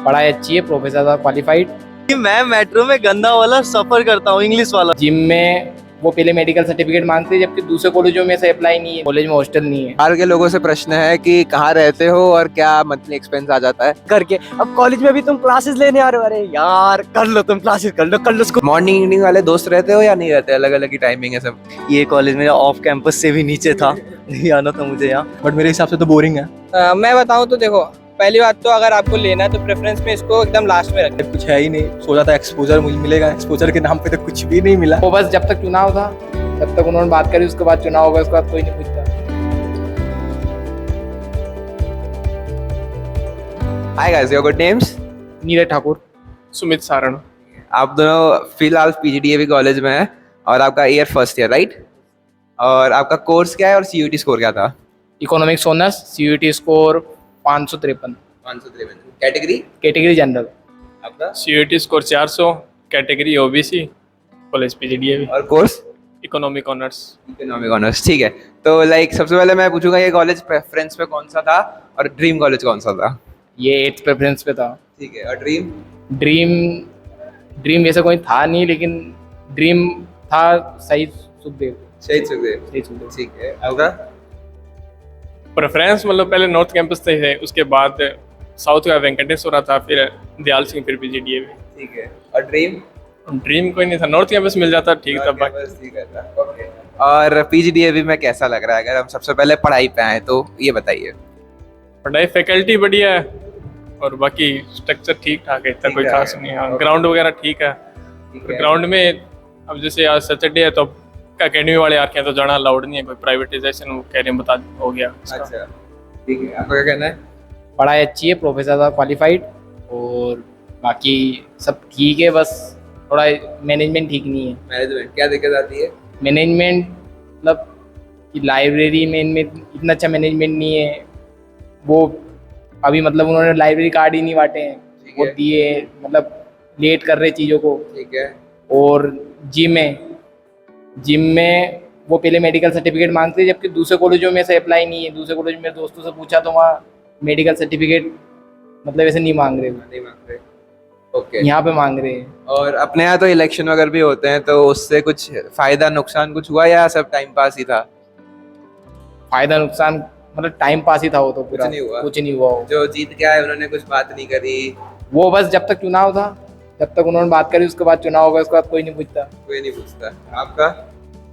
पढ़ाई अच्छी है, प्रोफेसर क्वालिफाइड। मैं मेट्रो में गंदा वाला सफर करता हूँ, इंग्लिश वाला। जिम में वो पहले मेडिकल सर्टिफिकेट मांगते हैं, जबकि दूसरे कॉलेजों में से अप्लाई नहीं है। कॉलेज में हॉस्टल नहीं है। बाहर के लोगों से प्रश्न है कि कहाँ रहते हो और क्या मंथली एक्सपेंस आ जाता है करके अब कॉलेज में भी तुम क्लासेस लेने आ रहे हो। अरे यार कर लो, तुम क्लासेस कर लो उसको। मॉर्निंग इवनिंग वाले दोस्त रहते हो या नहीं रहते? अलग अलग ही टाइमिंग है सब। ये कॉलेज मेरा ऑफ कैंपस से भी नीचे था, नहीं आना था मुझे यहाँ, बट मेरे हिसाब से तो बोरिंग है। मैं बताऊं तो देखो, पहली बात तो अगर आपको लेना है तो प्रेफरेंस में इसको एकदम लास्ट में रखें। कुछ है ही नहीं, सोचा था एक्सपोजर मुझे मिलेगा, एक्सपोजर के नाम पे तो कुछ भी नहीं मिला। वो बस जब तक चुनाव था तब तक उन्होंने बात करी, उसके बाद चुनाव होगा, उसके बाद कोई नहीं पूछता। हाय guys, your good names? Neeraj Thakur. Sumit Saran. आप दोनों फिलहाल पीजीडीएवी कॉलेज में हैं और आपका ईयर फर्स्ट ईयर, राइट? और आपका कोर्स क्या है और सीयूईटी स्कोर क्या था? Economics honours, CUET score 553। 553। Category? Category general. आपका? CUET score 400, category OBC, college PGDAV, और course? Economic honours. Economic honours, ठीक है। तो लाइक सबसे पहले मैं पूछूंगा ये कॉलेज प्रेफरेंस पे कौन सा था और ड्रीम कॉलेज कौन सा था? ये 8th प्रेफरेंस पे था। ठीक है। और ड्रीम? ड्रीम वैसे कोई था नहीं, लेकिन ड्रीम था शहीद सुखदेव। शहीद सुखदेव। शहीद सुखदेव। ठीक है। आपका? प्रेफरेंस मतलब पहले नॉर्थ कैंपस थे, उसके बाद साउथ का वेंकटेश्वरा था, फिर दयाल सिंह, फिर पीजीडीएवी। ठीक है। और ड्रीम? ड्रीम कोई नहीं था, नॉर्थ कैंपस मिल जाता ठीक था। बाकी ठीक है था। ओके। और पीजीडीएवी में कैसा लग रहा है? अगर हम सबसे पहले पढ़ाई पे आए तो ये बताइए। पढ़ाई फैकल्टी बढ़िया है और बाकी स्ट्रक्चर ठीक ठाक है, इतना कोई है। खास नहीं है। ग्राउंड वगैरह ठीक है। ग्राउंड में अब जैसे आज सैटरडे है तो अकेडमी वाले आके हैं तो जाना अलाउड नहीं है, कोई प्राइवेटाइजेशन वो कह रहे हैं, बता हो गया इसका। अच्छा, ठीक है। आपका क्या कहना है? पढ़ाई अच्छी है, प्रोफेसर क्वालिफाइड, और बाकी सब ठीक है, बस थोड़ा मैनेजमेंट ठीक नहीं है। मैनेजमेंट क्या दिक्कत आती है? मैनेजमेंट मतलब कि लाइब्रेरी में इतना अच्छा मैनेजमेंट नहीं है। वो अभी मतलब उन्होंने लाइब्रेरी कार्ड ही नहीं बांटे हैं, ठीक वो है। दिए, मतलब लेट कर रहे चीज़ों को। ठीक है। और जिम में वो पहले मेडिकल सर्टिफिकेट मांगते हैं, जबकि दूसरे कॉलेजों में से अप्लाई नहीं है। दूसरे कॉलेज में मेरे दोस्तों से पूछा तो वहाँ मेडिकल सर्टिफिकेट मतलब ऐसे नहीं मांग रहे, नहीं मांग रहे। ओके। यहाँ पे मांग रहे हैं। और अपने यहाँ तो इलेक्शन वगैरह भी होते हैं, तो उससे कुछ फायदा नुकसान कुछ हुआ या सब टाइम पास ही था? फायदा नुकसान मतलब टाइम पास ही था वो तो पूरा। कुछ नहीं हुआ? कुछ नहीं हुआ वो। जो जीत के आए उन्होंने कुछ बात नहीं करी? वो बस जब तक चुनाव था जब तक उन्होंने बात करी, उसके बाद चुनाव होगा, उसके बाद कोई नहीं पूछता। कोई नहीं पूछता। आपका?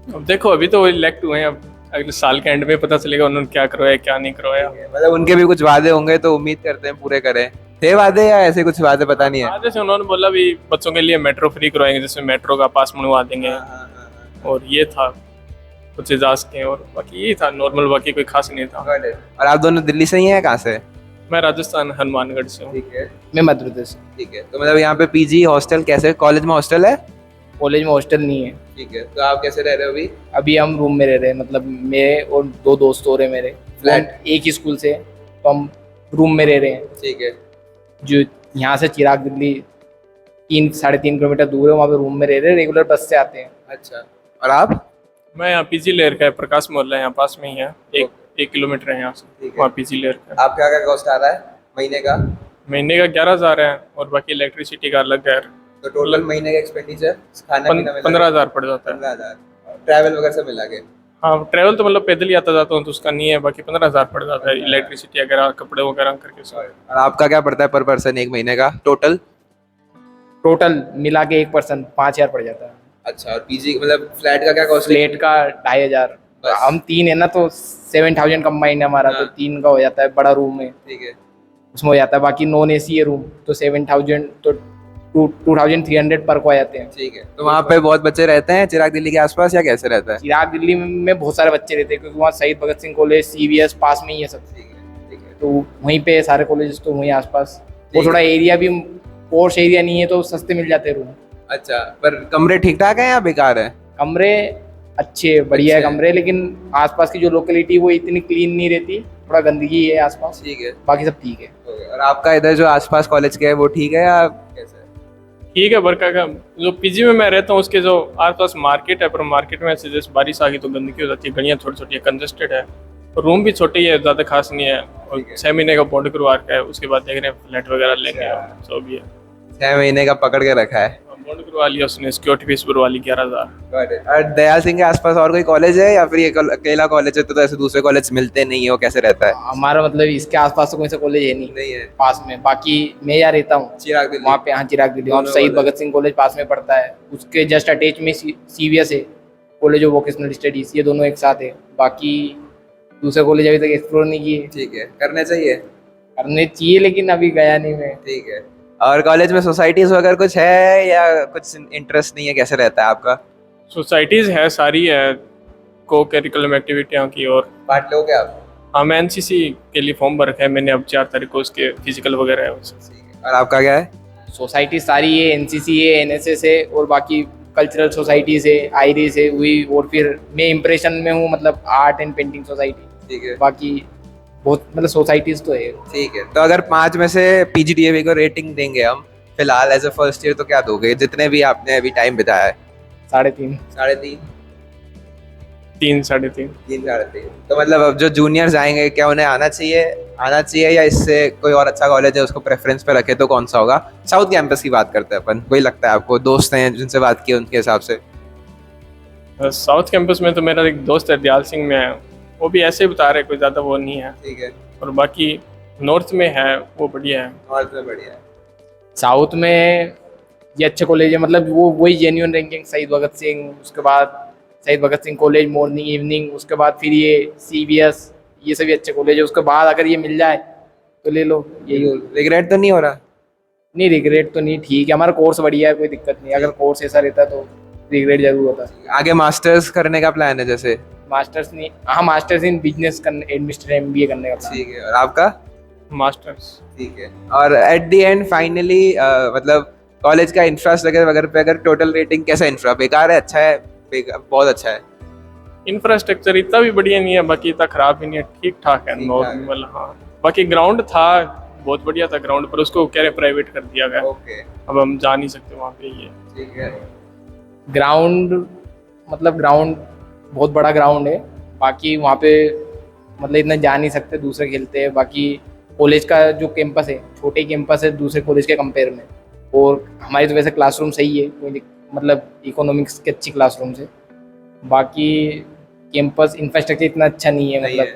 अब देखो अभी तो इलेक्ट हुए हैं, अब अगले साल के एंड में पता चलेगा उन्होंने क्या करवाया क्या नहीं करवाया। मतलब उनके भी कुछ वादे होंगे तो उम्मीद करते हैं पूरे करें। थे वादे या ऐसे कुछ वादे पता नहीं है? आज जैसे उन्होंने बोला भी बच्चों के लिए मेट्रो फ्री करवाएंगे, जिसमें मेट्रो का पास मनवा देंगे, और ये था कुछ एजाज के, और बाकी ये था नॉर्मल, बाकी कोई खास नहीं था। और आप दोनों दिल्ली से ही हैं? कहाँ से? मैं राजस्थान हनुमानगढ़ से हूँ। ठीक है। मैं मध्य प्रदेश से। ठीक है। तो मतलब यहाँ पे पीजी हॉस्टल कैसे? कॉलेज में हॉस्टल है? कॉलेज में हॉस्टल नहीं है। ठीक है। तो आप कैसे रह रहे हो अभी? अभी हम रूम में रह रहे हैं, मतलब मेरे और 2 दोस्त हो रहे हैं मेरे, फ्लैट? हम एक ही स्कूल से, तो हम रूम में रह रहे हैं। ठीक है। जो यहाँ से चिराग दिल्ली 3-3.5 किलोमीटर दूर है, वहाँ पे रूम में रह रहे हैं, रेगुलर बस से आते हैं। अच्छा। और आप? मैं यहाँ पीजी लेयर का है, प्रकाश मोहल्ला यहाँ पास में ही है, एक किलोमीटर है यहाँ से, ठीक है। वहाँ पीजी लेयर का है। आपका क्या कॉस्ट आ रहा है महीने का? महीने का 11,000 है, और बाकी इलेक्ट्रिसिटी का अलग है, तो टोटल महीने का एक्सपेंडिचर खाना पीना मिला 15,000 पड़ जाता है। 15,000। ट्रैवल वगैरह सब मिला के? हाँ, ट्रैवल तो मतलब पैदल ही आता जाता हूँ तो उसका नहीं है, बाकी 15,000 पड़ जाता है, इलेक्ट्रिसिटी वगैरह कपड़े वगैरह करके सब। और आपका क्या पड़ता है पर पर्सन एक महीने का टोटल? टोटल मिला के 1 पर्सन 5,000 पड़ जाता है। अच्छा। और पीजी मतलब फ्लैट का क्या कॉस्ट? फ्लैट का 2,500। बस। हम 3 है ना, तो 7,000 कंबाइंड है हमारा, तो हाँ। 3 का हो जाता है, बड़ा रूम है ठीक है। उसमें हो जाता है। बाकी नॉन एसी है रूम, तो 7,000, तो 2,300 पर को आ जाते हैं। ठीक है। तो वहाँ पे बहुत बच्चे रहते हैं चिराग दिल्ली के आसपास या कैसे रहता है? चिराग दिल्ली में बहुत सारे बच्चे रहते हैं, क्योंकि वहाँ शहीद भगत सिंह कॉलेज, CVS पास में ही है सब, ठीक है। ठीक है। तो वहीं पे सारे कॉलेजेस तो वहीं आसपास। ठीक वो है। थोड़ा एरिया भी पॉश एरिया नहीं है, तो सस्ते मिल जाते हैं रूम। अच्छा। पर कमरे ठीक ठाक हैं या बेकार है? कमरे अच्छे बढ़िया है अच्छे हैं। कमरे, लेकिन आसपास की जो लोकेलिटी वो इतनी क्लीन नहीं रहती, थोड़ा गंदगी है आसपास, ठीक है। बाकी सब ठीक है। और आपका इधर जो आसपास कॉलेज के है वो ठीक है या कैसे? ठीक है। बरका का जो पीजी में मैं रहता हूँ उसके जो आसपास मार्केट है, पर मार्केट में ऐसे जैसे बारिश आ गई तो गंदगी हो जाती है, गलियाँ थोड़ी छोटी कंजेस्टेड है, रूम भी छोटे ही है, ज़्यादा खास नहीं है, और ठीक है। 6 महीने का बॉन्ड करवा रखा है, उसके बाद देख रहे हैं फ्लैट वगैरह लेंगे, जो भी है। 6 महीने का पकड़ के रखा है। बॉन्ड करवा लिया उसने, सिक्योरिटी फीस भरवा ली 11,000। और दयाल सिंह के आसपास और कोई कॉलेज है या फिर ये अकेला कॉलेज है, तो ऐसे दूसरे कॉलेज मिलते नहीं हो, कैसे रहता है? हमारा मतलब इसके आसपास तो कोई सा कॉलेज है नहीं नहीं है। पास में। बाकी मैं यहाँ रहता हूँ चिराग दिल्ली। वहाँ पे, हाँ चिराग दिल्ली, वहाँ दोनों शहीद college. Bhagat Singh college pass में पड़ता है, उसके जस्ट अटैच में CVS है, कॉलेज ऑफ वोकेशनल स्टडीज, ये दोनों एक साथ है। बाकी दूसरे कॉलेज अभी तक एक्सप्लोर नहीं किए, ठीक है, करने चाहिए। करने चाहिए लेकिन अभी गया नहीं मैं। ठीक है। और कॉलेज में सोसाइटीज वगैरह कुछ है या कुछ इंटरेस्ट नहीं है, कैसे रहता है आपका? सोसाइटीज़ है, सारी है, को करिकुलम एक्टिविटियाँ की। और पार्ट लोगे आप? हाँ, मैं NCC के लिए फॉर्म भर रखा है मैंने, अब 4 तारीख को उसके फिजिकल वगैरह है उससे। ठीक है। और आपका क्या है? सोसाइटी सारी है, NCC है, NSS है, और बाकी कल्चरल सोसाइटीज है, आयरिस है हुई, और फिर मैं इम्प्रेशन में हूँ, मतलब आर्ट एंड पेंटिंग सोसाइटी। ठीक है। बाकी बहुत मतलब सोसाइटीज तो है। ठीक है, तो अगर 5 में से PGDAV को रेटिंग देंगे हम फिलहाल एज अ फर्स्ट ईयर, तो क्या दोगे जितने भी आपने अभी टाइम बिताया है? 3.5। 3.5? 3, 3.5। 3.5। तो मतलब अब जो जूनियर्स आएंगे, क्या उन्हें आना चाहिए या इससे कोई और अच्छा कॉलेज है उसको प्रेफरेंस पे रखे तो कौन सा होगा? साउथ कैंपस की बात करते हैं अपन, कोई लगता है आपको? दोस्त हैं जिनसे बात की उनके हिसाब से? साउथ कैंपस में तो मेरा एक दोस्त है, दयाल सिंह में है, वो भी ऐसे ही बता रहे, कोई ज़्यादा वो नहीं है। ठीक है। और बाकी नॉर्थ में है, वो बढ़िया है। और तो बढ़िया है। साउथ में ये अच्छे कॉलेज है, मतलब वो वही जेन्युइन रैंकिंग, शहीद भगत सिंह, उसके बाद शहीद Bhagat Singh college morning evening, उसके बाद फिर ये CVS, ये सभी अच्छे कॉलेज है। उसके बाद अगर ये मिल जाए तो ले लो, यही। रिग्रेट तो नहीं हो रहा? नहीं, रिग्रेट तो नहीं, ठीक है, हमारा कोर्स बढ़िया है, कोई दिक्कत नहीं। अगर कोर्स ऐसा रहता तो रिग्रेट जरूर होता। आगे मास्टर्स करने का प्लान है जैसे? मास्टर्स नहीं, हाँ मास्टर्स इन बिजनेस करने, एडमिनिस्ट्रेशन MBA करने का plan। ठीक है। और आपका? मास्टर्स। ठीक है। और एट द एंड फाइनली मतलब कॉलेज का इंफ्रास्ट्रक्चर वगैरह पे अगर टोटल रेटिंग कैसा? इंफ्रा बेकार है, अच्छा है, बहुत अच्छा है? इंफ्रास्ट्रक्चर इतना भी बढ़िया नहीं है, बाकी इतना खराब भी नहीं है, ठीक ठाक है, ठीक ठाक है। नॉर्मल। हाँ, बाकी ग्राउंड था, बहुत बढ़िया था ग्राउंड, पर उसको कह रहे प्राइवेट कर दिया गया। ओके। अब हम जा नहीं सकते वहाँ पे। ये ठीक है। ग्राउंड मतलब ग्राउंड बहुत बड़ा ग्राउंड है, बाकी वहाँ पे मतलब इतना जा नहीं सकते, दूसरे खेलते हैं। बाकी कॉलेज का जो कैंपस है, छोटे कैंपस है दूसरे कॉलेज के कंपेयर में, और हमारी तो वैसे क्लासरूम सही है, कोई मतलब इकोनॉमिक्स की अच्छी क्लासरूम है। बाकी कैंपस इंफ्रास्ट्रक्चर इतना अच्छा नहीं है, नहीं मतलब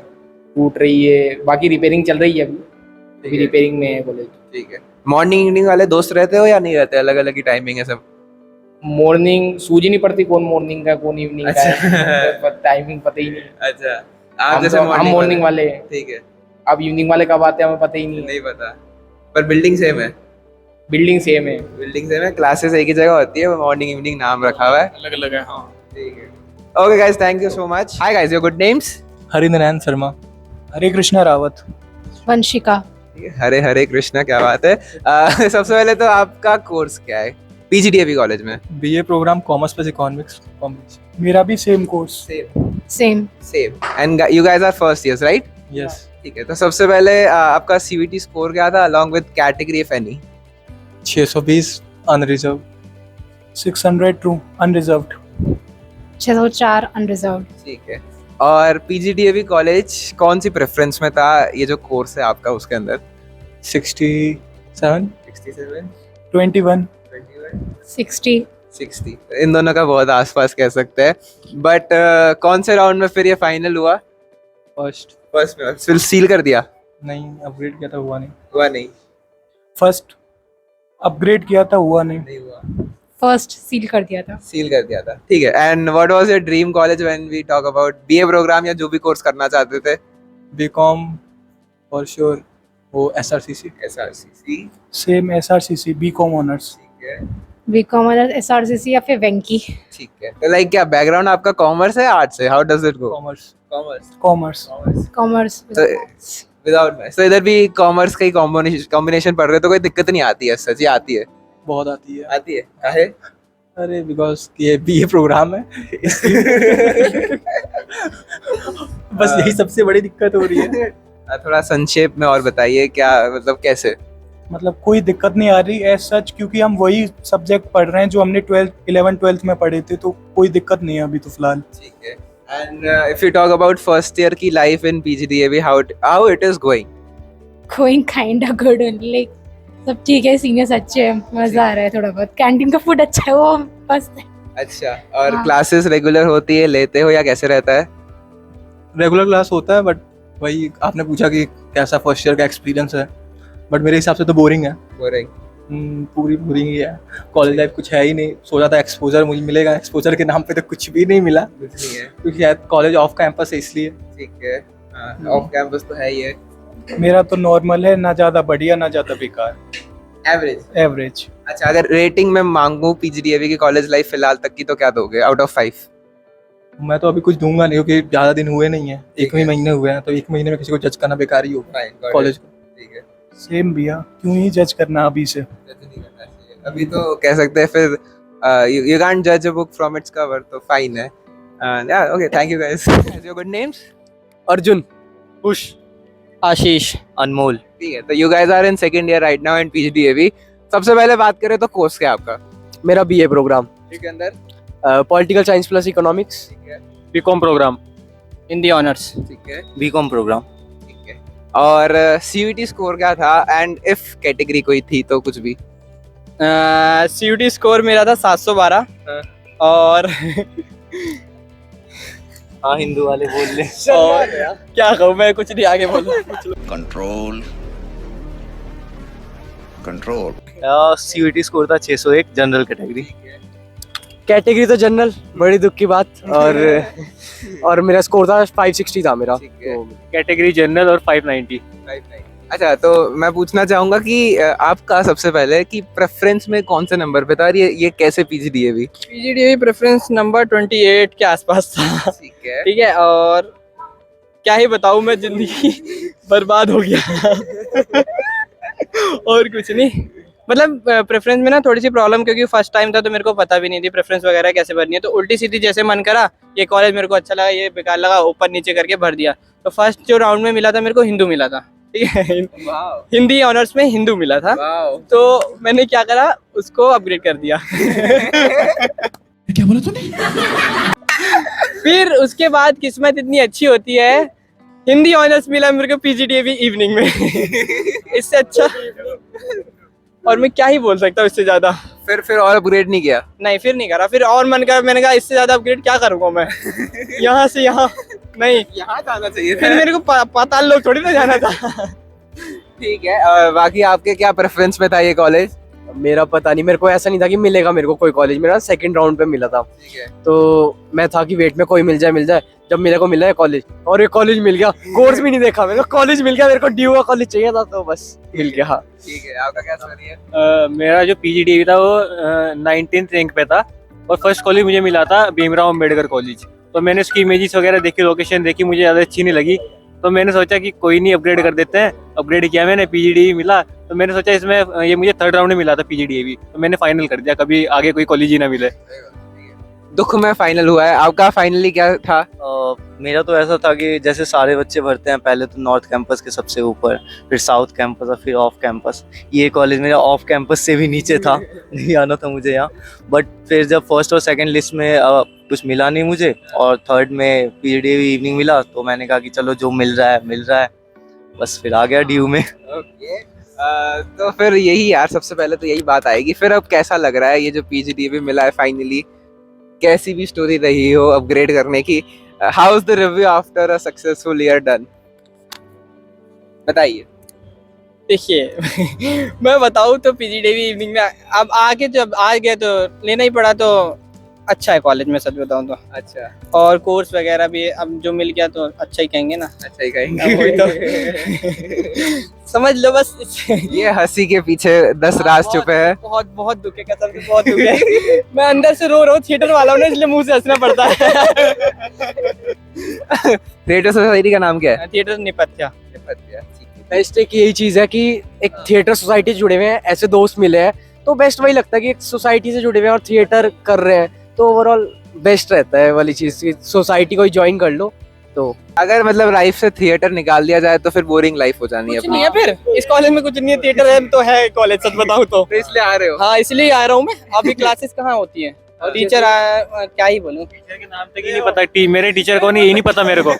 टूट रही है, बाकी रिपेयरिंग चल रही है, अभी है। रिपेयरिंग में है कॉलेज। ठीक है। मॉर्निंग इवनिंग वाले दोस्त रहते हो या नहीं रहते? अलग अलग ही टाइमिंग है सब? मॉर्निंग सूझ ही नहीं पड़ती, कौन मॉर्निंग का कौन इवनिंग का है, टाइमिंग पता ही नहीं। अच्छा, आप जैसे हम मॉर्निंग वाले हैं, ठीक है। अब इवनिंग वाले कब आते हैं हमें पता ही नहीं है। नहीं पता, पर बिल्डिंग सेम है? बिल्डिंग सेम है। बिल्डिंग सेम है, क्लासेस एक ही जगह होती है, मॉर्निंग इवनिंग नाम रखा हुआ है। अलग अलग है। हाँ, ठीक है। Okay guys, thank you so much. Hi guys, your good names? Harinarayan Sharma. Hare Krishna Rawat. Vanshika. Hare Hare Krishna, क्या बात है। सबसे पहले तो आपका कोर्स क्या है PGDAV कॉलेज में? BA program commerce plus economics commerce. मेरा भी same course. Same. Same. And you guys are first years, right? Yes. ठीक है, तो सबसे पहले आपका CVT स्कोर क्या था along with category if any? 620 unreserved. 600 true unreserved. 604 unreserved. ठीक है। और PGDAV कॉलेज कौन सी प्रेफरेंस में था, ये जो कोर्स है आपका उसके अंदर? 67। 67, 21। 60। 60, इन दोनों का बहुत आसपास कह सकते हैं। बट कौन से राउंड में फिर ये फाइनल हुआ? फर्स्ट। फर्स्ट में फिर सील कर दिया? नहीं, अपग्रेड किया था, हुआ नहीं। हुआ नहीं? फर्स्ट अपग्रेड किया था, हुआ नहीं। नहीं हुआ, फर्स्ट सील कर दिया था। सील कर दिया था। ठीक है। And what was your dream college when we talk about BA program या जो भी कोर्स करना चाहते थे? BCom फॉर श्योर, वो SRCC। SRCC। Same SRCC BCom honours. ठीक है। बीकॉम SRCC या फिर वेंकी। ठीक है, तो लाइक क्या बैकग्राउंड आपका कॉमर्स है, आर्ट्स है? How does it go? Commerce. Commerce. Commerce. Commerce. तो विदाउट मैथ्स, तो इधर भी कॉमर्स का ही कॉम्बिनेशन पढ़ रहे हो तो कोई दिक्कत नहीं आती है? सच ही आती है? बहुत आती है। आती है। काहे? अरे बिकॉज ये BA प्रोग्राम है बस यही सबसे बड़ी दिक्कत हो रही है। थोड़ा संक्षेप में और बताइए, क्या मतलब कैसे? मतलब कोई दिक्कत नहीं आ रही एज सच, क्योंकि हम वही सब्जेक्ट पढ़ रहे हैं जो हमने 11th 12th में पढ़े थे, तो कोई दिक्कत नहीं है अभी तो फिलहाल। ठीक है। And if you talk about first year की life in PGDAB, how it is going? Going kind of good only like सब ठीक है, सीनियर्स अच्छे हैं, मजा आ रहा है थोड़ा बहुत, कैंटीन का फूड अच्छा है, वो मस्त है। अच्छा, और हाँ। क्लासेस रेगुलर होती है, लेते हो या कैसे रहता है? रेगुलर क्लास होता है, बट वही आपने पूछा कि कैसा फर्स्ट ईयर का एक्सपीरियंस है, बट मेरे हिसाब से तो बोरिंग है। बोरिंग? पूरी बोरिंग ही है। कॉलेज लाइफ कुछ है ही नहीं। सोचा था एक्सपोजर मुझे मिलेगा, एक्सपोजर के नाम पे तो कुछ भी नहीं मिला, कुछ नहीं है। क्योंकि शायद कॉलेज ऑफ कैंपस है इसलिए। ठीक है, ऑफ कैंपस तो है ही है। मेरा तो नॉर्मल है, ना ज़्यादा बढ़िया ना ज़्यादा बेकार, एवरेज? एवरेज। अच्छा, अगर रेटिंग में मांगू PGDAB की कॉलेज लाइफ फिलहाल तक की, तो क्या दोगे आउट ऑफ 5? मैं तो अभी कुछ दूंगा नहीं, क्योंकि ज़्यादा दिन हुए नहीं है, ठीक एक ही है। महीने हुए हैं, तो एक महीने में किसी को जज करना बेकार ही होगा कॉलेज को। ठीक है, सेम भैया, क्यों ही जज करना अभी से। जज नहीं करना चाहिए अभी, तो कह सकते हैं फिर you can't judge a book from its cover, तो फाइन है। Yeah, okay, thank you guys. Your good names? Arjun, खुश, आशीष, अनमोल। ठीक है, तो you guys are in second year right now in PGDAB. सबसे पहले बात करें तो कोर्स क्या है आपका? मेरा BA प्रोग्राम, ठीक है, अंदर? पॉलिटिकल साइंस प्लस इकोनॉमिक्स, ठीक है, बीकॉम प्रोग्राम, हिंदी ऑनर्स। ठीक है, बीकॉम प्रोग्राम। ठीक है। और CUET स्कोर क्या था, एंड इफ कैटेगरी कोई थी तो कुछ भी? CUT स्कोर मेरा था 712 हाँ। और हाँ, हिंदू वाले बोल ले। और क्या कहूँ मैं, कुछ नहीं आगे बोलो। कंट्रोल कंट्रोल CUET स्कोर था 601, जनरल कैटेगरी। कैटेगरी तो जनरल, बड़ी दुख की बात। और मेरा स्कोर था 560 था मेरा, ठीक है। कैटेगरी जनरल और 590। अच्छा, तो मैं पूछना चाहूंगा कि आपका सबसे पहले कि प्रेफरेंस में कौन से नंबर पे था, और ये कैसे PGDAB? PGDAB प्रेफरेंस नंबर 28 के आसपास था। ठीक है। ठीक है, और क्या ही बताऊँ, मैं जिंदगी बर्बाद हो गया। और कुछ नहीं, मतलब प्रेफरेंस में ना थोड़ी सी प्रॉब्लम, क्योंकि फर्स्ट टाइम था तो मेरे को पता भी नहीं थी प्रेफरेंस वगैरह कैसे भरनी है, तो उल्टी सीधी जैसे मन करा, ये कॉलेज मेरे को अच्छा लगा, ये बेकार लगा, ऊपर नीचे करके भर दिया। तो फर्स्ट जो राउंड में मिला था मेरे को हिंदू मिला था, ठीक है, हिंदी ऑनर्स में हिंदू मिला था। तो मैंने क्या करा, उसको अपग्रेड कर दिया। क्या बोला तूने? फिर उसके बाद किस्मत इतनी अच्छी होती है, हिंदी ऑनर्स मिला मेरे को PGDAB इवनिंग में। इससे अच्छा और मैं क्या ही बोल सकता हूँ इससे ज्यादा। फिर और अपग्रेड नहीं किया? नहीं, फिर नहीं करा, फिर और मन करा, मैंने कहा इससे ज्यादा अपग्रेड क्या करूंगा मैं। यहाँ से यहाँ नहीं, यहाँ जाना चाहिए फिर मेरे को पाताल लोग थोड़ी ना जाना था। ठीक है, बाकी आपके क्या प्रेफरेंस में था ये कॉलेज? मेरा पता नहीं, मेरे को ऐसा नहीं था कि मिलेगा मेरे को कोई कॉलेज, मेरा सेकंड राउंड पे मिला था। ठीक है। तो मैं था कि वेट में कोई मिल जाए, जब मेरे को मिला है कॉलेज, और ये कॉलेज मिल गया, कोर्स भी नहीं देखा, मेरे को कॉलेज मिल गया, मेरे को DU का कॉलेज चाहिए था, तो बस मिल गया। ठीक है, आपका क्या स्टोरी है? मेरा जो PGDAB था वो 19th रैंक पे था, और फर्स्ट कॉलेज मुझे मिला था भीमराव अम्बेडकर कॉलेज। तो मैंने उसकी इमेजेस वगैरह देखी, लोकेशन देखी, मुझे ज़्यादा अच्छी नहीं लगी, तो मैंने सोचा कि कोई नहीं, अपग्रेड कर देते हैं। अपग्रेड किया मैंने, PGDAB मिला, तो मैंने सोचा इसमें, ये मुझे थर्ड राउंड में मिला था PGDAB, तो मैंने फाइनल कर दिया, कभी आगे कोई कॉलेज ही ना मिले। दुख में फाइनल हुआ है, आपका फाइनली क्या था? मेरा तो ऐसा था कि जैसे सारे बच्चे भरते हैं, पहले तो नॉर्थ कैंपस के सबसे ऊपर, फिर साउथ कैंपस और फिर ऑफ कैंपस। ये कॉलेज मेरा ऑफ कैंपस से भी नीचे था, नहीं आना था मुझे यहाँ। बट फिर जब फर्स्ट और सेकंड लिस्ट में कुछ मिला नहीं मुझे, और थर्ड में PGDAB इवनिंग मिला, तो मैंने कहा कि चलो जो मिल रहा है, बस फिर आ गया DU में। ओके, तो फिर यही यार, सबसे पहले तो यही बात आएगी, फिर अब कैसा लग रहा है ये जो PGDAB मिला है फाइनली? कैसी भी स्टोरी रही हो अपग्रेड करने की, how is the review after a successful year done? बताइए। देखिए, मैं बताऊँ तो PGDAB इवनिंग में अब आगे जब आ गए तो लेना ही पड़ा, तो अच्छा है कॉलेज में, सच बताऊँ तो। अच्छा, और कोर्स वगैरह भी अब जो मिल गया तो अच्छा ही कहेंगे ना। अच्छा ही अब वही कहेंगे। समझ लो बस। ये हंसी के पीछे 10 राज छुपे हैं। बहुत बहुत दुख है, कसम से बहुत दुख है। मैं अंदर से रो रहा हूँ, थिएटर वाला हूँ ना, इसलिए मुंह से हंसना पड़ता है। थिएटर सोसाइटी का नाम क्या है? थिएटर निपत्या। निपत्या, ठीक है। बेस्ट एक यही चीज है कि एक थिएटर सोसाइटी से जुड़े हुए हैं, ऐसे दोस्त मिले हैं, तो बेस्ट वही लगता है कि एक सोसाइटी से जुड़े हुए हैं और थिएटर कर रहे हैं, तो ओवरऑल बेस्ट रहता है वाली चीज की, सोसाइटी को ज्वाइन कर लो। तो अगर मतलब लाइफ से थिएटर निकाल दिया जाए तो फिर बोरिंग लाइफ हो जानी है कुछ नहीं है, फिर इस कॉलेज में कुछ नहीं है, थिएटर है तो है कॉलेज, सच बताऊं तो। इसलिए आ रहे हो? हाँ, इसलिए आ रहा हूँ मैं। अभी क्लासेस कहाँ होती है? और टीचर क्या ही बोलूं, टीचर के नाम तक ही नहीं पता, मेरे टीचर कौन है ये नहीं पता मेरे को।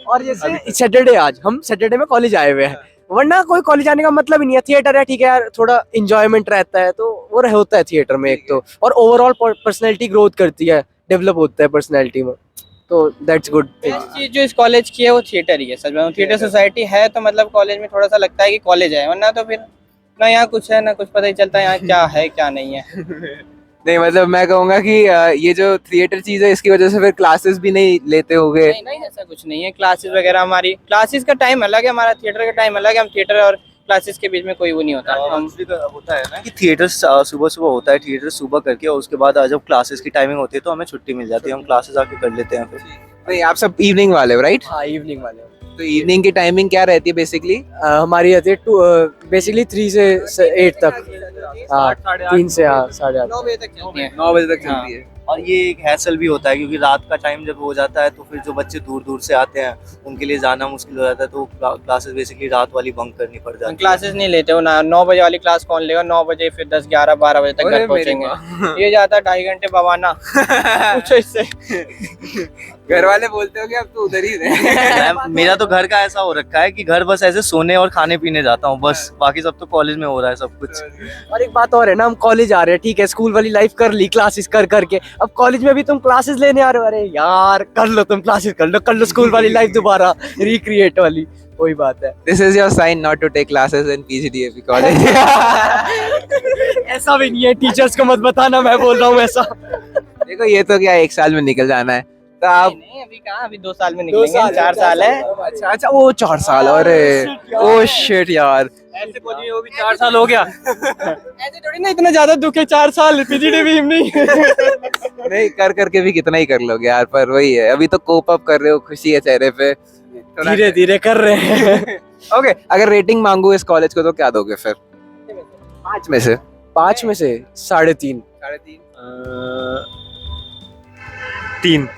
और जैसे सैटरडे, आज हम सैटरडे में कॉलेज आए हुए हैं, वरना कोई कॉलेज आने का मतलब ही नहीं है। थिएटर है, ठीक है यार, थोड़ा इंजॉयमेंट रहता है, तो वो होता है थिएटर में एक तो, और ओवरऑल पर्सनैलिटी ग्रोथ करती है, डेवलप होता है पर्सनैलिटी में, तो दैट्स गुड। बेस्ट चीज जो इस कॉलेज की है वो थिएटर ही है। सच में थिएटर सोसाइटी है तो मतलब कॉलेज में थोड़ा सा लगता है कि कॉलेज है, वरना तो फिर ना यहाँ कुछ है ना कुछ पता ही चलता है यहाँ क्या है क्या नहीं है। नहीं मतलब मैं कहूँगा कि ये जो थिएटर चीज है इसकी वजह से फिर क्लासेस भी नहीं लेते होगे। नहीं नहीं, ऐसा कुछ नहीं है। क्लासेस वगैरह, हमारी क्लासेस का टाइम अलग है, हमारा थिएटर का टाइम अलग है। हम थिएटर और क्लासेस के बीच में कोई वो नहीं होता। हम होता है ना कि थिएटर सुबह सुबह होता है, थिएटर सुबह करके और उसके बाद जब क्लासेस की टाइमिंग होती है तो हमें छुट्टी मिल जाती है, हम क्लासेस आके कर लेते हैं फिर। नहीं आप सब इवनिंग वाले हो राइट? हाँ, इवनिंग वाले। तो इवनिंग की टाइमिंग क्या रहती है बेसिकली? हमारी रहती है बेसिकली 3 से 8 तक। हाँ, 3 से 8:30। 9 बजे तक चलती है। 9 बजे तक चलती है। और ये एक हैसल भी होता है क्योंकि रात का टाइम जब हो जाता है तो फिर जो बच्चे दूर दूर से आते हैं उनके लिए जाना मुश्किल हो जाता है, तो क्लासेस बेसिकली रात वाली बंक करनी पड़ जाती है। क्लासेस नहीं लेते हो ना, 9 बजे वाली क्लास कौन लेगा? 9 बजे फिर 10, 11, 12 बजे तक घर पहुंचेंगे। ये जाता है 2.5 घंटे बवाना। पूछो इससे। घर वाले बोलते हो कि अब तो उधर ही रहे। मेरा तो घर का ऐसा हो रखा है कि घर बस ऐसे सोने और खाने पीने जाता हूँ बस, बाकी सब तो कॉलेज में हो रहा है सब कुछ। और एक बात और है ना, हम कॉलेज आ रहे हैं, ठीक है, स्कूल वाली लाइफ कर ली, क्लासेस कर करके, अब कॉलेज में भी तुम क्लासेस लेने आ रहे हो। अरे यार कर लो, तुम क्लासेस कर लो स्कूल वाली लाइफ दोबारा रिक्रिएट वाली, वही बात है। This is your sign not to take classes in PGDAP college. ऐसा भी नहीं है, टीचर्स को मत बताना, मैं बोल रहा हूँ ऐसा। देखो ये तो क्या 1 साल में निकल जाना है, तो आप नहीं अभी कहाँ, अभी 2 साल में निकलेंगे। 4 साल है। अच्छा वो 4 साल, अरे ओ शिट यार। ऐसे कॉलेज में वो भी 4 साल हो गया। ऐसे थोड़ी ना इतना ज्यादा दुख है, 4 साल पीजीडीबी नहीं। नहीं कर करके भी कितना ही कर लोगे यार, पर वही है, अभी तो कोप अप कर रहे हो, खुशी है चेहरे पे, धीरे धीरे कर रहे हैं। ओके अगर रेटिंग मांगू इस कॉलेज को तो क्या दोगे फिर? 5 में से? 5 में से 3.5। 3।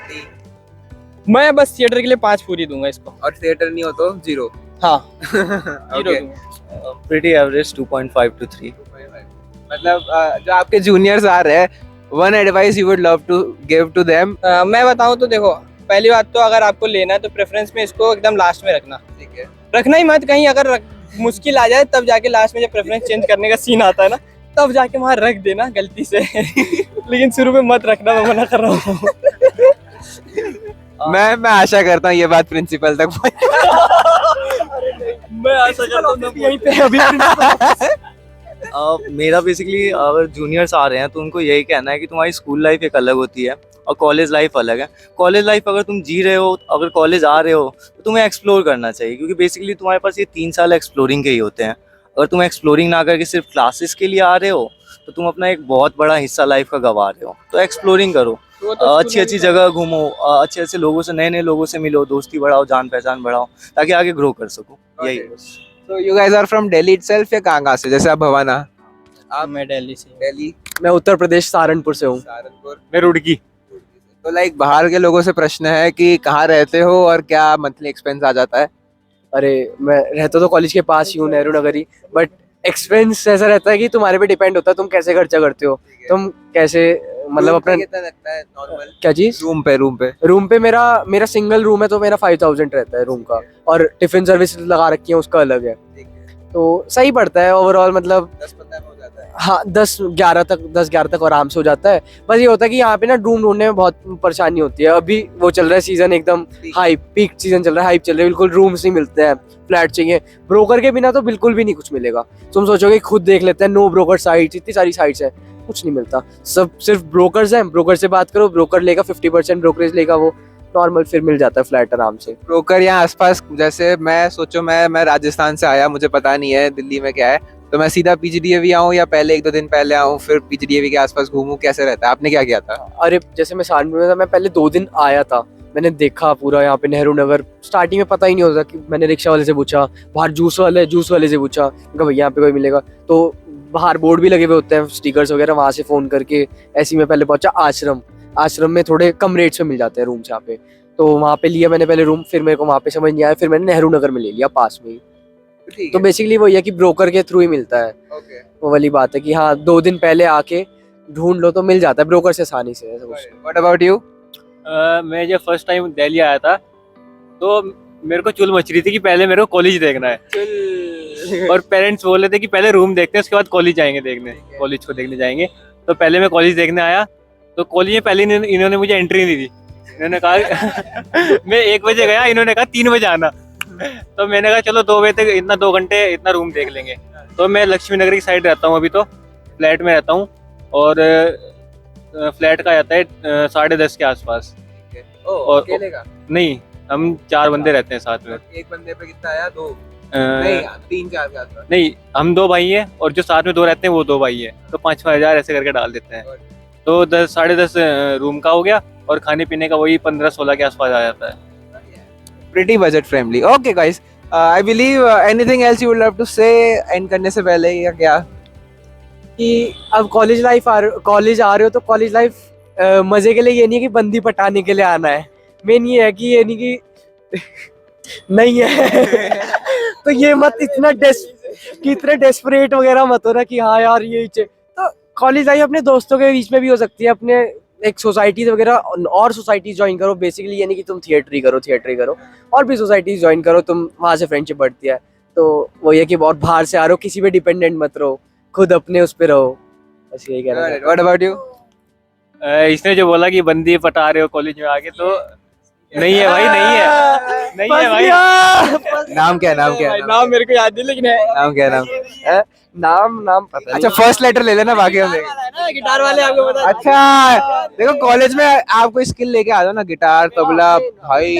मैं बस थिएटर के लिए 5 पूरी दूंगा इसको। और थिएटर नहीं हो तो 0? हाँ। Okay. Pretty average 2.5 to 3। मतलब जो आपके जूनियर्स आ रहे हैं, one advice you would love to give to them? मैं बताऊं तो देखो, पहली बात तो अगर आपको लेना है तो प्रेफरेंस में इसको एकदम लास्ट में रखना। ठीक है। रखना ही मत, कहीं अगर मुश्किल आ जाए तब जाके लास्ट में जब प्रेफरेंस चेंज करने का सीन आता है ना, तब जाके वहाँ रख देना गलती से। लेकिन शुरू में मत रखना, मैं मना कर रहा हूँ। मैं आशा करता हूँ ये बात प्रिंसिपल तक मैं आशा करता हूँ यहीं पे अभी। मेरा बेसिकली अगर जूनियर्स आ रहे हैं तो उनको यही कहना है कि तुम्हारी स्कूल लाइफ एक अलग होती है और कॉलेज लाइफ अलग है। कॉलेज लाइफ अगर तुम जी रहे हो, अगर कॉलेज आ रहे हो तो तुम्हें एक्सप्लोर करना चाहिए, क्योंकि बेसिकली तुम्हारे पास ये 3 साल एक्सप्लोरिंग के ही होते हैं। अगर तुम एक्सप्लोरिंग ना करके सिर्फ क्लासेस के लिए आ रहे हो तो तुम अपना एक बहुत बड़ा हिस्सा लाइफ का गंवा रहे हो। तो एक्सप्लोरिंग करो, अच्छी अच्छी जगह घूमो, अच्छे अच्छे लोगों से, नए नए लोगों से मिलो, दोस्ती बढ़ाओ, जान पहचान बढ़ाओ, ताकि आगे ग्रो कर सको। यही बस। तो you guys are from Delhi itself या कहाँ से? जैसे आप भवाना। आप? मैं दिल्ली से। दिल्ली? मैं उत्तर प्रदेश सहारनपुर से हूँ। सहारनपुर। मैं रुड़की। तो लाइक बाहर के लोगों से प्रश्न है कि कहाँ रहते हो और क्या मंथली एक्सपेंस आ जाता है? अरे मैं रहता तो कॉलेज के पास ही हूँ, नेहरू नगर ही, बट एक्सपेंस ऐसा रहता है कि तुम्हारे पे डिपेंड होता है, तुम कैसे खर्चा करते हो, तुम कैसे मतलब अपना कितना लगता है नॉर्मल? क्या चीज? रूम पे मेरा सिंगल रूम है तो मेरा 5,000 रहता है रूम का, और टिफिन सर्विस लगा रखी है उसका अलग है, तो सही पड़ता है ओवरऑल। मतलब 10-15 में हो जाता है। हाँ 10-11 तक आराम से हो जाता है। बस ये होता है कि यहाँ पे ना रूम ढूंढने में बहुत परेशानी होती है। अभी वो चल रहा है सीजन, एकदम हाइप पीक सीजन चल रहा है, हाइप चल रहा है, बिल्कुल रूम्स नहीं मिलते हैं, फ्लैट चाहिए। ब्रोकर के बिना तो बिल्कुल भी नहीं कुछ मिलेगा। तुम सोचोगे खुद देख लेते हैं, नो ब्रोकर साइट्स, इतनी सारी साइट्स है, कुछ नहीं मिलता, सब सिर्फ ब्रोकर्स हैं। ब्रोकर से बात करो, ब्रोकर लेगा 50% ब्रोकरेज लेगा, वो नॉर्मल फिर मिल जाता है फ्लैट आराम से। ब्रोकर यहाँ आसपास, जैसे मैं सोचो मैं राजस्थान से आया, मुझे पता नहीं है दिल्ली में क्या है, तो मैं सीधा पीजीडीएवी आऊँ या पहले 1-2 दिन पहले आऊँ फिर पीजीडीएवी के आसपास घूमूं, कैसे रहता है? आपने क्या किया था? अरे जैसे मैं सहारनपुर में था, मैं पहले 2 दिन आया था, मैंने देखा पूरा यहाँ पे नेहरू नगर। स्टार्टिंग में पता ही नहीं होता कि मैंने रिक्शा वाले से पूछा, बाहर जूस वाले से पूछा, भैया यहाँ पे कोई मिलेगा, तो बाहर बोर्ड भी लगे हुए होते हैं, स्टिकर्स वगैरह, वहाँ से फ़ोन करके ऐसे ही मैं पहले पहुंचा आश्रम में थोड़े कम रेट्स में मिल जाते हैं रूम्स यहाँ पे, तो वहाँ पे लिया मैंने पहले रूम, फिर मेरे को वहाँ पे समझ नहीं आया, फिर मैंने नेहरू नगर में ले लिया पास में ही। तो बेसिकली वही है कि ब्रोकर के थ्रू ही मिलता है। वो वाली बात है कि हाँ 2 दिन पहले आके ढूंढ लो तो मिल जाता है ब्रोकर से आसानी से, ऐसा कुछ। What about you? मैं जब फर्स्ट टाइम दिल्ली आया था तो मेरे को चुल मच रही थी कि पहले मेरे को कॉलेज देखना है, और पेरेंट्स बोल रहे थे कि पहले रूम देखते हैं उसके बाद कॉलेज जाएंगे देखने, कॉलेज को देखने जाएंगे। तो पहले मैं कॉलेज देखने आया, तो कॉलेज में पहले इन्होंने मुझे एंट्री नहीं दी। इन्होंने कहा मैं 1 बजे गया, इन्होंने कहा 3 बजे आना। तो मैंने कहा चलो 2 बजे तक इतना 2 घंटे इतना रूम देख लेंगे। तो मैं लक्ष्मी नगर की साइड रहता हूँ, अभी तो फ्लैट में रहता हूँ, और फ्लैट का आता है 10:30 के आसपास। और अकेले का? नहीं, हम 4 बंदे रहते हैं साथ में। एक बंदे पे कितना आया? 2 अ, नहीं 3-4 का था। नहीं, हम 2 भाई हैं और जो साथ में 2 रहते हैं वो 2 भाई हैं, तो 5-5 हज़ार ऐसे करके डाल देते हैं। तो 10-10:30 रूम का हो गया, और खाने पीने का वही 15-16 के आसपास आ जाता है। Pretty budget friendly. Okay guys, I believe anything else you would love to say end करने से पहले या क्या? कि अब कॉलेज आ रहे हो तो कॉलेज लाइफ मजे के लिए ये नहीं है कि बंदी पटाने के लिए आना है। मेन ये है कि ये नहीं कि नहीं है तो ये मत इतने डेस्परेट वगैरह मत हो ना कि हाँ यार ये तो कॉलेज लाइफ अपने दोस्तों के बीच में भी हो सकती है, अपने एक सोसाइटीज वगैरह और सोसाइटीज ज्वाइन करो। बेसिकली ये नहीं कि तुम थिएटर ही करो, और भी सोसाइटीज ज्वाइन करो, तुम वहाँ से फ्रेंडशिप बढ़ती है। तो वो ये कि बहुत बाहर से आ रहे हो, किसी पे डिपेंडेंट मत रहो, खुद अपने उस पे रहो, बस यही कहना है। What about you? इसने जो बोला कि बंदी पटा रहे हो कॉलेज में आके, तो नहीं है भाई, नहीं है भाई। नाम क्या? नाम मेरे को याद नहीं, लेकिन नाम क्या? नाम पता अच्छा फर्स्ट लेटर ले लेना, बाकी हम देखेंगे। गिटार वाले आपको पता अच्छा देखो कॉलेज में आपको स्किल लेके आ जाओ ना, गिटार तबला भाई।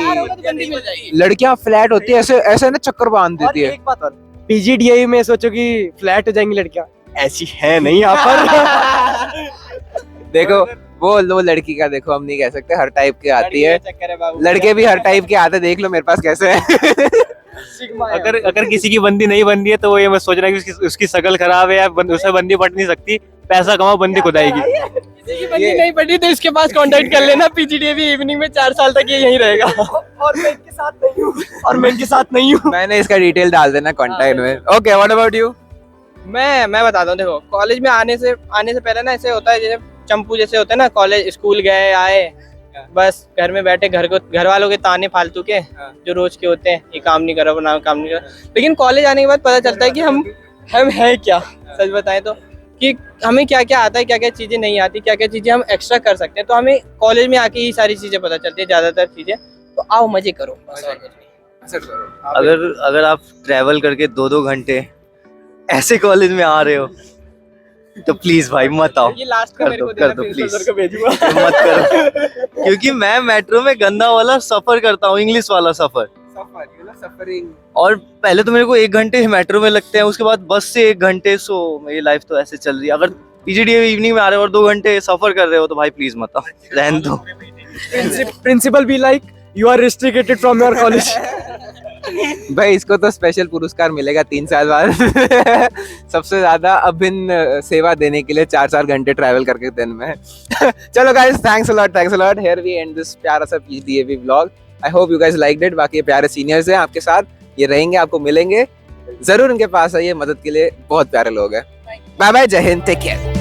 लड़कियां फ्लैट होती है, ऐसे ऐसे ना चक्कर बांध देती है। एक बात और, पीजीडीआई में सोचो कि फ्लैट हो जाएंगी लड़कियां, ऐसी है नहीं यहाँ पर देखो वो लड़की का देखो हम नहीं कह सकते, हर टाइप की आती है, लड़के भी हर टाइप के आते हैं। देख लो मेरे पास कैसे है। अगर किसी की बंदी नहीं बन रही है तो वो ये मत सोच रहा है कि उसकी शक्ल खराब है या उसे बंदी पट नहीं सकती। पैसा कमाओ, बंदी खुद आएगी। किसी की बंदी नहीं पड़ी तो इसके पास कांटेक्ट कर लेना, पीजीडीए इवनिंग में 4 साल तक ये यहीं रहेगा। और मैं इनके साथ नहीं हूँ, मैंने इसका डिटेल डाल देना कॉन्टैक्ट में। Okay what about you? मैं बताता हूँ, देखो कॉलेज में आने से पहले ना ऐसे होता है, जैसे चंपू जैसे होते हैं ना, कॉलेज स्कूल गए आए, बस घर में बैठे, घर वालों के ताने फालतू के जो रोज के होते हैं, ये काम नहीं करो वो काम नहीं करो। लेकिन कॉलेज आने के बाद पता चलता है कि हम हैं क्या, सच बताएं तो, कि हमें क्या क्या आता है, क्या क्या चीजें नहीं आती, क्या क्या चीजें हम एक्स्ट्रा कर सकते हैं। तो हमें कॉलेज में आके ही सारी चीजें पता चलती है, ज्यादातर चीजें। तो आओ मजे करो। अगर आप ट्रैवल करके 2-2 घंटे ऐसे कॉलेज में आ रहे हो तो प्लीज भाई मत आओ, ये लास्ट कर दो प्लीज, मत करो। क्योंकि मैं मेट्रो में गंदा वाला सफर करता हूँ, इंग्लिश वाला सफर। और पहले तो मेरे को 1 घंटे मेट्रो में लगते हैं, उसके बाद बस से 1 घंटे। सो मेरी लाइफ तो ऐसे चल रही है। अगर पीजीडीए इवनिंग में आ रहे हो और 2 घंटे सफर कर रहे हो तो भाई प्लीज मत आओ, रहने दो। Principal be like you are restricted from your college. भाई इसको तो स्पेशल पुरस्कार मिलेगा 3 साल बाद। सबसे ज्यादा अभिन्न सेवा देने के लिए 4 घंटे ट्रैवल करके दिन में। चलो guys, thanks a lot. Here we end this प्यारा सा PGDA vlog. I hope you guys liked it. बाकी प्यारे सीनियर्स हैं आपके साथ, ये रहेंगे, आपको मिलेंगे जरूर, इनके पास आइए, मदद के लिए बहुत प्यारे लोग हैं। बाय बाय, जय हिंद, टेक केयर।